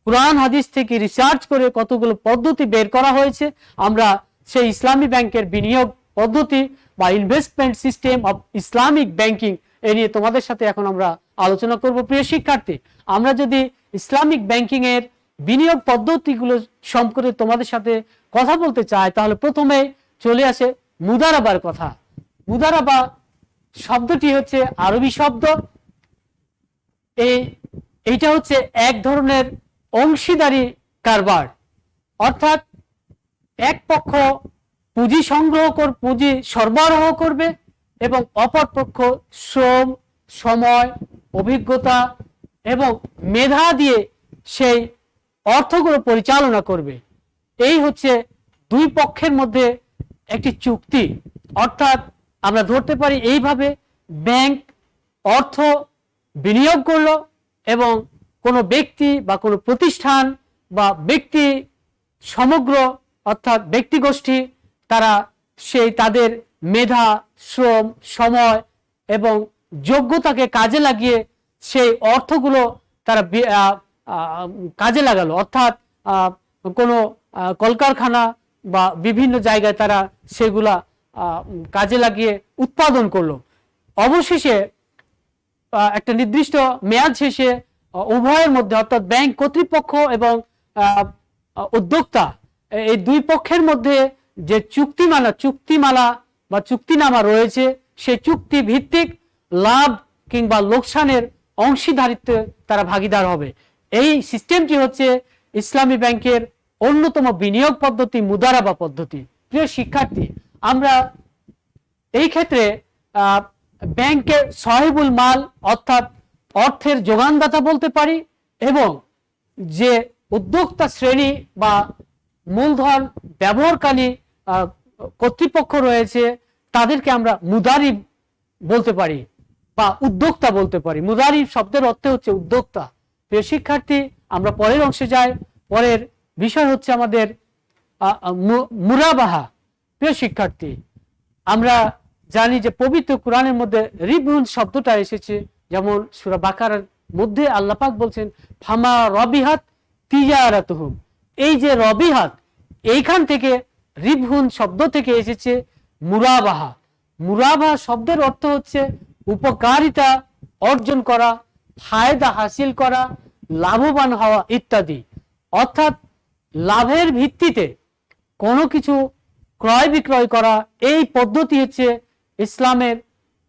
কুরআন হাদিস থেকে রিসার্চ করে কতগুলো পদ্ধতি বের করা হয়েছে। আমরা সেই ইসলামী ব্যাংকের বিনিয়োগ পদ্ধতি বা investment system of Islamic banking এ নিয়ে তোমাদের সাথে এখন আমরা আলোচনা করব। প্রিয় শিক্ষার্থী, আমরা যদি ইসলামিক ব্যাংকিং এর বিনিয়োগ পদ্ধতিগুলো সম্পর্কে তোমাদের সাথে কথা বলতে চাই, তাহলে প্রথমে চলে আসে মুদারাবার কথা। মুদারাবা শব্দটি হচ্ছে আরবি শব্দ। এইটা হচ্ছে এক ধরনের অংশীদারি কারবার, অর্থাৎ এক পক্ষ পুঁজি পুঁজি সরবরাহ করবে এবং অপর পক্ষ শ্রম, সময়, অভিজ্ঞতা এবং মেধা দিয়ে সেই অর্থগুলো পরিচালনা করবে। এই হচ্ছে দুই পক্ষের মধ্যে একটি চুক্তি। অর্থাৎ আমরা ধরতে পারি এইভাবে, ব্যাংক অর্থ বিনিয়োগ করলো এবং কোনো ব্যক্তি বা কোনো প্রতিষ্ঠান বা ব্যক্তি সমগ্র অর্থাৎ ব্যক্তি গোষ্ঠী তারা সেই তাদের মেধা, শ্রম, সময় এবং যোগ্যতাকে কাজে লাগিয়ে সেই অর্থগুলো তারা কাজে লাগালো। অর্থাৎ কোনো কলকারখানা বা বিভিন্ন জায়গায় তারা সেগুলা কাজে লাগিয়ে উৎপাদন করলো। অবশেষে একটা নির্দিষ্ট মেয়াদ শেষে উভয়ের মধ্যে অর্থাৎ ব্যাংক কর্তৃপক্ষ এবং উদ্যোক্তা এই দুই পক্ষের মধ্যে যে চুক্তিমালা বা চুক্তিনামা রয়েছে, সেই চুক্তি ভিত্তিক লাভ কিংবা লোকসানের অংশীদারিত্বে তারা ভাগিদার হবে। এই সিস্টেমটি হচ্ছে ইসলামী ব্যাংকের অন্যতম বিনিয়োগ পদ্ধতি, মুদারাবা পদ্ধতি। প্রিয় শিক্ষার্থী, আমরা এই ক্ষেত্রে ব্যাংকের সাহিবুল মাল অর্থাৎ অর্থের যোগানদাতা বলতে পারি, এবং যে উদ্যোক্তা শ্রেণী বা মূলধন ব্যবহারকারী কর্তৃপক্ষ রয়েছে তাদেরকে আমরা মুদারিব বলতে পারি বা উদ্যোক্তা বলতে পারি। মুদারিব শব্দের অর্থ হচ্ছে উদ্যোক্তা। প্রিয় শিক্ষার্থী, আমরা পরের অংশে যাই। পরের বিষয় হচ্ছে আমাদের মুরাবাহা। প্রিয় শিক্ষার্থী, আমরা জানি যে পবিত্র কোরআনের মধ্যে রিবহুন শব্দটা এসেছে, যেমন সূরা বাকারার মধ্যে আল্লাহ পাক বলছেন ফামা রবিহাত তিজারাতুহুম। এই যে রবিহাত, এইখান থেকে রিবহুন শব্দ থেকে এসেছে মুরাবাহা। মুরাবাহা শব্দের অর্থ হচ্ছে উপকারিতা অর্জন করা, ফায়দা হাসিল করা, লাভবান হওয়া ইত্যাদি। অর্থাৎ লাভের ভিত্তিতে কোনো কিছু ক্রয় বিক্রয় করা, এই পদ্ধতি হচ্ছে ইসলামের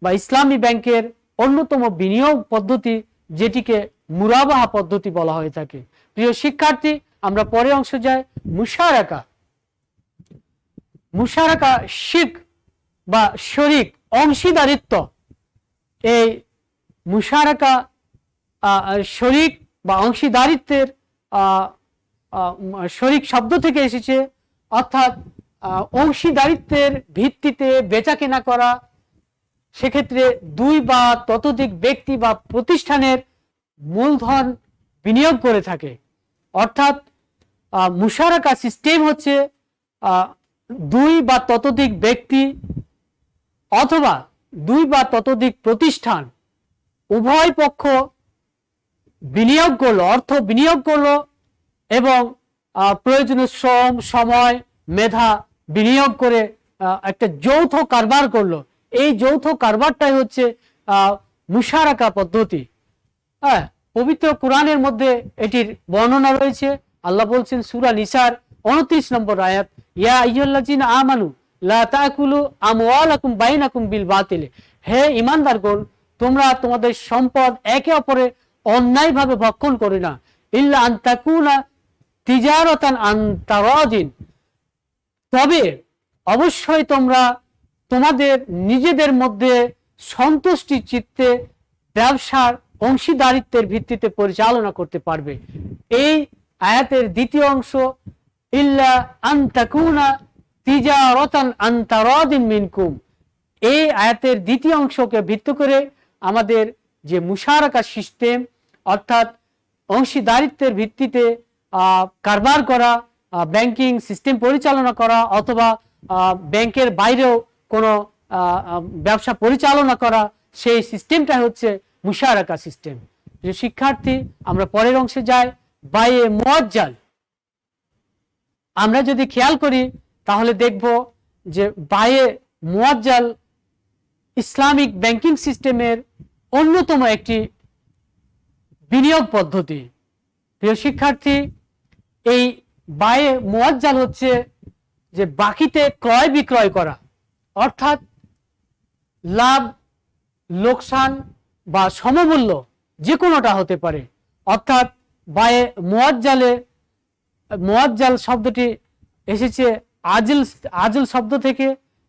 বা ইসলামী ব্যাংকের অন্যতম বিনিয়োগ পদ্ধতি, যেটিকে মুরাবাহা পদ্ধতি বলা হয়ে থাকে। প্রিয় শিক্ষার্থী, আমরা পরে অংশ যাই। মুশারাকা। মুশারাকা শিরক বা শরিক, অংশীদারিত্ব। এই মুশারাকা শরিক বা অংশীদারিত্বের শরিক শব্দ থেকে এসেছে, অর্থাৎ অংশীদারিত্বের ভিত্তিতে বেচা কেনা করা। সেক্ষেত্রে দুই বা ততোধিক ব্যক্তি বা প্রতিষ্ঠানের মূলধন বিনিয়োগ করে থাকে। অর্থাৎ মুশারাকা সিস্টেম হচ্ছে দুই বা ততোধিক ব্যক্তি অথবা দুই বা ততোধিক প্রতিষ্ঠান উভয় পক্ষ বিনিয়োগ করলো, অর্থ বিনিয়োগ করলো এবং প্রয়োজনীয় শ্রম, সময়, মেধা বিনিয়োগ করে একটা যৌথ কারবার করলো। এই যৌথ কারবারটাই হচ্ছে মুশারাকা পদ্ধতি। হ্যাঁ, পবিত্র কোরআনের মধ্যে এটির বর্ণনা রয়েছে। আল্লাহ বলছেন সূরা নিসার 29 নম্বর আয়াত, ইয়া আইয়ুহাল্লাযিনা আমানু লা তাকুলু আমওয়ালাকুম বাইনাকুম বিল বাতিল। হে ঈমানদারগণ, তোমরা তোমাদের সম্পদ একে অপরের অন্যায়ভাবে ভক্ষণ করো না, ইল্লা আন তাকুনা তিজারাতান আন তারাদিন। তবে অবশ্যই তোমরা তোমাদের নিজেদের মধ্যে সন্তুষ্টি চিত্তে ব্যবসার অংশীদারিত্বের ভিত্তিতে পরিচালনা করতে পারবে। এই আয়াতের দ্বিতীয় অংশ, ইল্লা আন তাকুনা তিজারাতান আন তারাদিন মিনকুম, এই আয়াতের দ্বিতীয় অংশকে ভিত্তি করে আমাদের যে মুশারাকা সিস্টেম, অর্থাৎ অংশীদারিত্বের ভিত্তিতে কারবার করা, ব্যাংকিং সিস্টেম পরিচালনা করা, অথবা ব্যাংকের বাইরেও কোনো ব্যবসা পরিচালনা করা, সেই সিস্টেমটা হচ্ছে মুশারাকা সিস্টেম। যে শিক্ষার্থী, আমরা পরের অংশে যাই, বায়ে মুআজ্জাল। আমরা যদি খেয়াল করি তাহলে দেখব যে বায়ে মুআজ্জাল ইসলামিক ব্যাংকিং সিস্টেমের অন্যতম একটি বিনিয়োগ পদ্ধতি। প্রিয় শিক্ষার্থী, এই বায়ে মুআজ্জাল হচ্ছে যে বাকিতে ক্রয় বিক্রয় করা, অর্থাৎ লাভ, লোকসান বা সমমূল্য যে কোনোটা হতে পারে। অর্থাৎ বায়ে মুআজ্জাল শব্দটি এসেছে আজল শব্দ থেকে,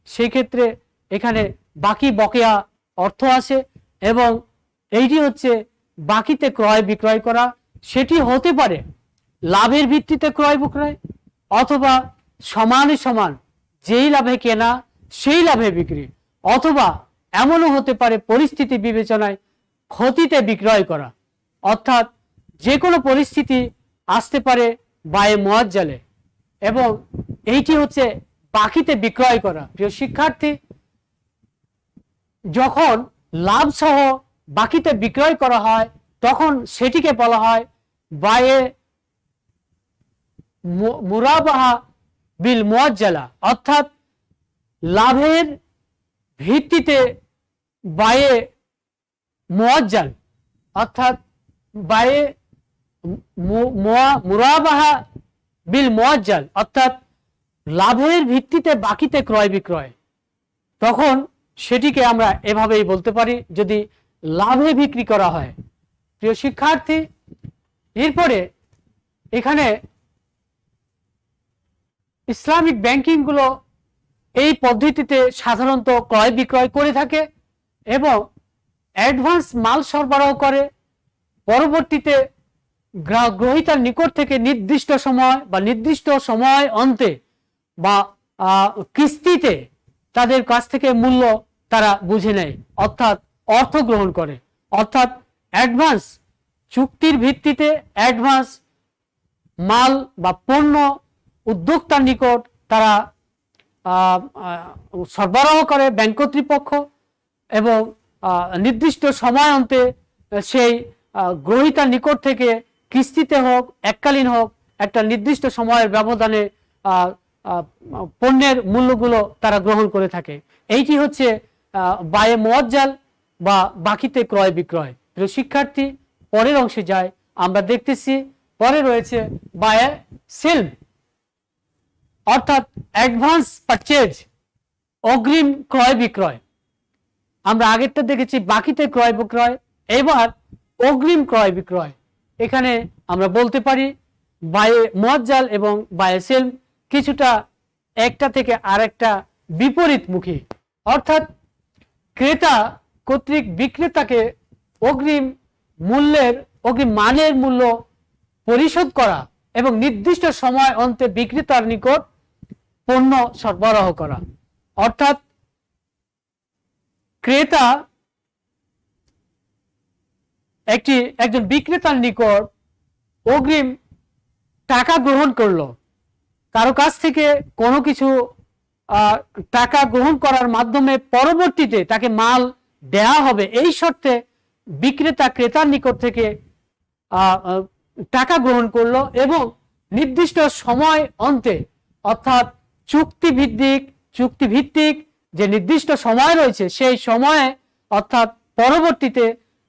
সেই ক্ষেত্রে এখানে বাকি বকেয়া অর্থ আসে, এবং এইটি হচ্ছে বাকিতে ক্রয় বিক্রয় করা। সেটি হতে পারে লাভের ভিত্তিতে ক্রয় বিক্রয়, অথবা সমানে সমান যেই লাভে কেনা সেই লাভে বিক্রি, অথবা এমনও হতে পারে পরিস্থিতি বিবেচনায় ক্ষতিতে বিক্রয় করা। অর্থাৎ যে কোনো পরিস্থিতি আসতে পারে বায়ে মুআজ্জালে, এবং এইটি হচ্ছে বাকিতে বিক্রয় করা। প্রিয় শিক্ষার্থী, যখন লাভ সহ বাকিতে বিক্রয় করা হয় তখন সেটিকে বলা হয় বায়ে মুরাবাহা বিল মুআজ্জালা, অর্থাৎ লাভের ভিত্তিতে বায়ে মুআজ্জাল, অর্থাৎ বায়ে মুরাবাহা বিল মুআজ্জাল, অর্থাৎ লাভের ভিত্তিতে বাকিতে ক্রয় বিক্রয়। তখন সেটিকে আমরা এভাবেই বলতে পারি যদি লাভে বিক্রি করা হয়। প্রিয় শিক্ষার্থী, এরপরে এখানে ইসলামিক ব্যাংকিং গুলো এই পদ্ধতিতে সাধারণত ক্রয় বিক্রয় করে থাকে এবং অ্যাডভান্স মাল সরবরাহ করে, পরবর্তীতে গ্রহীতার নিকট থেকে নির্দিষ্ট সময় বা নির্দিষ্ট সময় অন্তে বা কিস্তিতে তাদের কাছ থেকে মূল্য তারা বুঝে নেয়, অর্থাৎ অর্থ গ্রহণ করে। অর্থাৎ অ্যাডভান্স চুক্তির ভিত্তিতে অ্যাডভান্স মাল বা পণ্য উদ্যোক্তার নিকট তারা সরবরাহ করে ব্যাংক কর্তৃপক্ষ, এবং নির্দিষ্ট সময় অন্তে সেই গ্রহীতার নিকট থেকে কিস্তিতে হোক এককালীন হোক একটা নির্দিষ্ট সময়ের ব্যবধানে পণ্যের মূল্যগুলো তারা গ্রহণ করে থাকে। এইটি হচ্ছে বায়ে মুআজ্জাল বা বাকিতে ক্রয় বিক্রয়। প্রিয় শিক্ষার্থী, পরের অংশে যায়, আমরা দেখতেছি পরে রয়েছে বায়ে সেলম, অর্থাৎ অ্যাডভান্স পারচেজ, অগ্রিম ক্রয় বিক্রয়। আমরা আগেরটা দেখেছি বাকিতে ক্রয় বিক্রয়, এবার অগ্রিম ক্রয় বিক্রয়। এখানে আমরা বলতে পারি বায়ে মুআজ্জাল এবং বায়ে সেলম কিছুটা একটা থেকে আরেকটা বিপরীতমুখী, অর্থাৎ ক্রেতা কর্তৃক বিক্রেতাকে অগ্রিম মানের মূল্য পরিশোধ করা এবং নির্দিষ্ট সময় অন্তে বিক্রেতার নিকট পণ্য সরবরাহ করা। অর্থাৎ ক্রেতা একজন বিক্রেতার নিকট অগ্রিম টাকা গ্রহণ করলো, কারো কাছ থেকে কোনো কিছু টাকা গ্রহণ করার মাধ্যমে পরবর্তীতে তাকে মাল দেয়া হবে, এই শর্তে বিক্রেতা ক্রেতার নিকট থেকে টাকা গ্রহণ করলো এবং নির্দিষ্ট সময় অন্তে, অর্থাৎ চুক্তিভিত্তিক যে নির্দিষ্ট সময় রয়েছে সেই সময়ে, অর্থাৎ পরবর্তীতে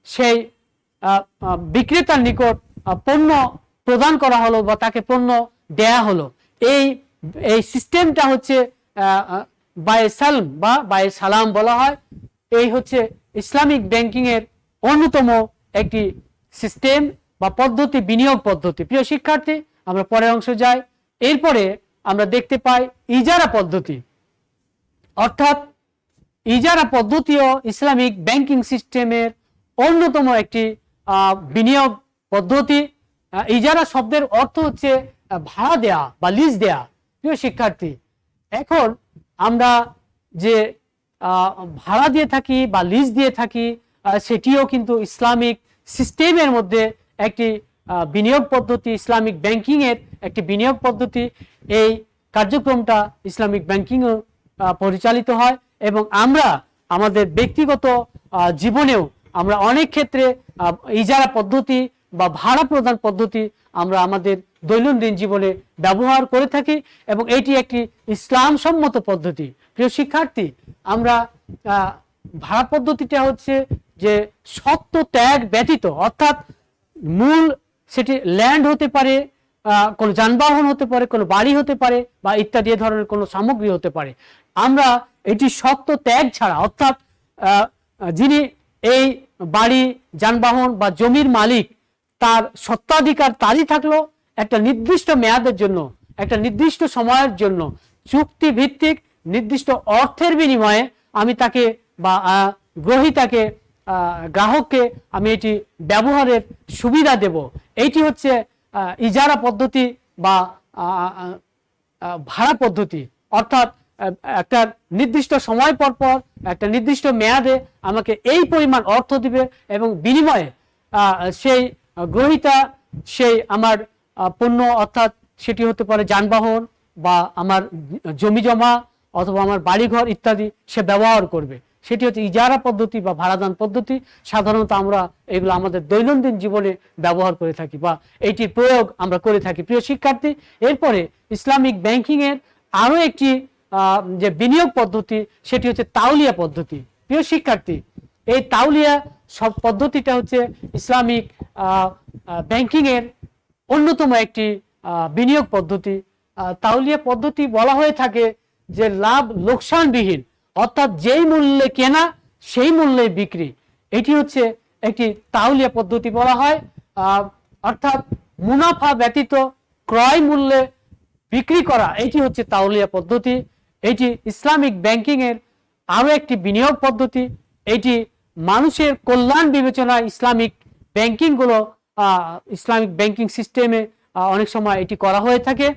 সেই বিক্রেতার নিকট পণ্য প্রদান করা হলো বা তাকে পণ্য দেয়া হলো। এই সিস্টেমটা হচ্ছে বায়ে সালম বা বায়ে সালাম বলা হয়। এই হচ্ছে ইসলামিক ব্যাংকিং এর অন্যতম একটি সিস্টেম বা পদ্ধতি, বিনিয়োগ পদ্ধতি। প্রিয় শিক্ষার্থী, আমরা পরের অংশ যাই। এরপরে আমরা দেখতে পাই ইজারা পদ্ধতি, অর্থাৎ ইজারা পদ্ধতিও ইসলামিক ব্যাংকিং সিস্টেমের অন্যতম একটি বিনিয়োগ পদ্ধতি। ইজারা শব্দের অর্থ হচ্ছে ভাড়া দেয়া বা লিজ দেয়া। প্রিয় শিক্ষার্থী, এখন আমরা যে ভাড়া দিয়ে থাকি বা লিজ দিয়ে থাকি সেটিও কিন্তু ইসলামিক সিস্টেমের মধ্যে একটি বিনিয়োগ পদ্ধতি, ইসলামিক ব্যাংকিংয়ের একটি বিনিয়োগ পদ্ধতি। এই কার্যক্রমটা ইসলামিক ব্যাংকিংও পরিচালিত হয় এবং আমরা আমাদের ব্যক্তিগত জীবনেও আমরা অনেক ক্ষেত্রে ইজারা পদ্ধতি বা ভাড়া প্রদান পদ্ধতি আমরা আমাদের দৈনন্দিন জীবনে ব্যবহার করে থাকি এবং এটি একটি ইসলাম সম্মত পদ্ধতি। প্রিয় শিক্ষার্থী, আমরা ভাড়া পদ্ধতিটা হচ্ছে যে সত্য ত্যাগ ব্যতীত, অর্থাৎ মূল সেটি ল্যান্ড হতে পারে, কোনো যানবাহন হতে পারে, কোনো বাড়ি হতে পারে বা ইত্যাদি ধরনের কোনো সামগ্রী হতে পারে। আমরা এটি সত্য ত্যাগ ছাড়া, অর্থাৎ যিনি এই বাড়ি, যানবাহন বা জমির মালিক, তার সত্ত্বাধিকার তারই থাকলো একটা নির্দিষ্ট মেয়াদের জন্য, একটা নির্দিষ্ট সময়ের জন্য, চুক্তি ভিত্তিক নির্দিষ্ট অর্থের বিনিময়ে আমি তাকে বা গ্রহীতাকে, গ্রাহককে আমি এটি ব্যবহারের সুবিধা দেব। এইটি হচ্ছে ইজারা পদ্ধতি বা ভাড়া পদ্ধতি। অর্থাৎ একটা নির্দিষ্ট সময় পর পর একটা নির্দিষ্ট মেয়াদে আমাকে এই পরিমাণ অর্থ দিবে এবং বিনিময়ে সেই গ্রহীতা সেই আমার পণ্য, অর্থাৎ সেটি হতে পারে যানবাহন বা আমার জমি জমা অথবা আমার বাড়িঘর ইত্যাদি, সে ব্যবহার করবে। সেটি হচ্ছে ইজারা পদ্ধতি বা ভাড়াদান পদ্ধতি। সাধারণত আমরা এগুলো আমাদের দৈনন্দিন জীবনে ব্যবহার করে থাকি বা এইটির প্রয়োগ আমরা করে থাকি। প্রিয় শিক্ষার্থী, এরপরে ইসলামিক ব্যাংকিংয়ের আরও একটি যে বিনিয়োগ পদ্ধতি, সেটি হচ্ছে তাউলিয়া পদ্ধতি। প্রিয় শিক্ষার্থী, এই তাউলিয়া সব পদ্ধতিটা হচ্ছে ইসলামিক ব্যাংকিংয়ের অন্যতম একটি বিনিয়োগ পদ্ধতি। তাউলিয়া পদ্ধতি বলা হয়ে থাকে যে লাভ লোকসানবিহীন, অর্থাৎ যেই মূল্যে কেনা সেই মূল্যে বিক্রি, এটি হচ্ছে একটি তাউলিয়া পদ্ধতি বলা হয়। অর্থাৎ মুনাফা ব্যতীত ক্রয় মূল্যে বিক্রি করা, এটি হচ্ছে তাউলিয়া পদ্ধতি। এটি ইসলামিক ব্যাংকিংয়ের আরও একটি বিনিয়োগ পদ্ধতি। এটি মানুষের কল্যাণ বিবেচনায় ইসলামিক ব্যাংকিংগুলো, ইসলামিক ব্যাংকিং সিস্টেমে অনেক সময় এটি করা হয়ে থাকে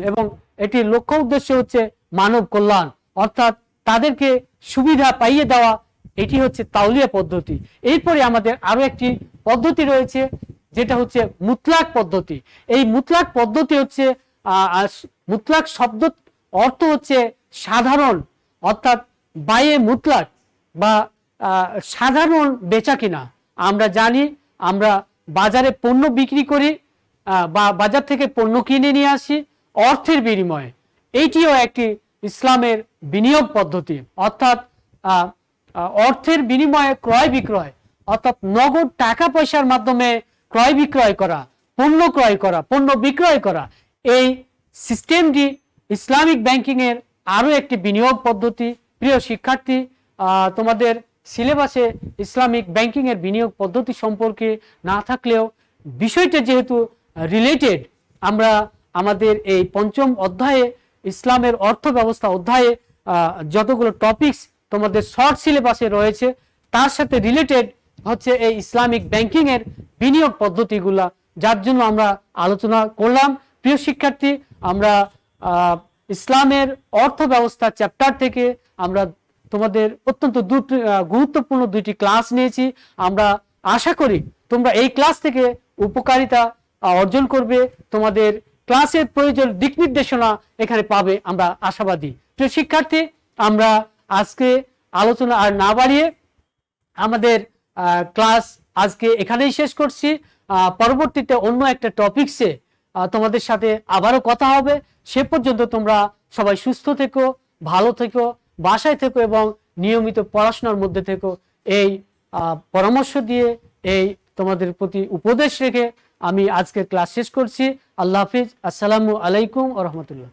এবং এটির লক্ষ্য উদ্দেশ্য হচ্ছে মানব কল্যাণ, অর্থাৎ তাদেরকে সুবিধা পাইয়ে দেওয়া। এটি হচ্ছে তাউলিয়া পদ্ধতি। এরপরে আমাদের আরো একটি পদ্ধতি রয়েছে, যেটা হচ্ছে মুতলাক পদ্ধতি। এই মুতলাক পদ্ধতি হচ্ছে মুতলাক শব্দ অর্থ হচ্ছে সাধারণ, অর্থাৎ বায়ে মুতলাক বা সাধারণ বেচা কিনা। আমরা জানি আমরা বাজারে পণ্য বিক্রি করি বা বাজার থেকে পণ্য কিনে নিয়ে আসি অর্থের বিনিময়ে। এইটিও একটি ইসলামের বিনিয়োগ পদ্ধতি, অর্থাৎ অর্থের বিনিময়ে ক্রয় বিক্রয়, অর্থাৎ নগদ টাকা পয়সার মাধ্যমে ক্রয় বিক্রয় করা, পণ্য ক্রয় করা, পণ্য বিক্রয় করা। এই সিস্টেমটি ইসলামিক ব্যাংকিংয়ের আরও একটি বিনিয়োগ পদ্ধতি। প্রিয় শিক্ষার্থী, তোমাদের সিলেবাসে ইসলামিক ব্যাংকিংয়ের বিনিয়োগ পদ্ধতি সম্পর্কে না থাকলেও বিষয়টা যেহেতু রিলেটেড, আমরা আমাদের এই পঞ্চম অধ্যায়ে ইসলামের অর্থ ব্যবস্থা অধ্যায়ে যতগুলো টপিকস তোমাদের শর্ট সিলেবাসে রয়েছে তার সাথে রিলেটেড হচ্ছে এই ইসলামিক ব্যাংকিংয়ের বিনিয়োগ পদ্ধতিগুলা, যার জন্য আমরা আলোচনা করলাম। প্রিয় শিক্ষার্থী, আমরা ইসলামের অর্থ ব্যবস্থা চ্যাপ্টার থেকে আমরা তোমাদের অত্যন্ত গুরুত্বপূর্ণ দুইটি ক্লাস নিয়েছি। আমরা আশা করি তোমরা এই ক্লাস থেকে উপকারিতা অর্জন করবে, তোমাদের ক্লাসের প্রয়োজন দিক নির্দেশনা এখানে পাবে, আমরা আশাবাদী। প্রিয় শিক্ষার্থী, আমরা আজকে আলোচনা আর না বাড়িয়ে আমাদের ক্লাস আজকে এখানেই শেষ করছি। পরবর্তীতে অন্য একটা টপিকসে তোমাদের সাথে আবারও কথা হবে। সে পর্যন্ত তোমরা সবাই সুস্থ থেকো, ভালো থেকো, বাসায় থেকো এবং নিয়মিত পড়াশোনার মধ্যে থেকো। এই পরামর্শ দিয়ে, এই তোমাদের প্রতি উপদেশ রেখে আমি আজকের ক্লাস শেষ করছি। আল্লাহ হাফিজ। আসসালামু আলাইকুম ওয়া রাহমাতুল্লাহ।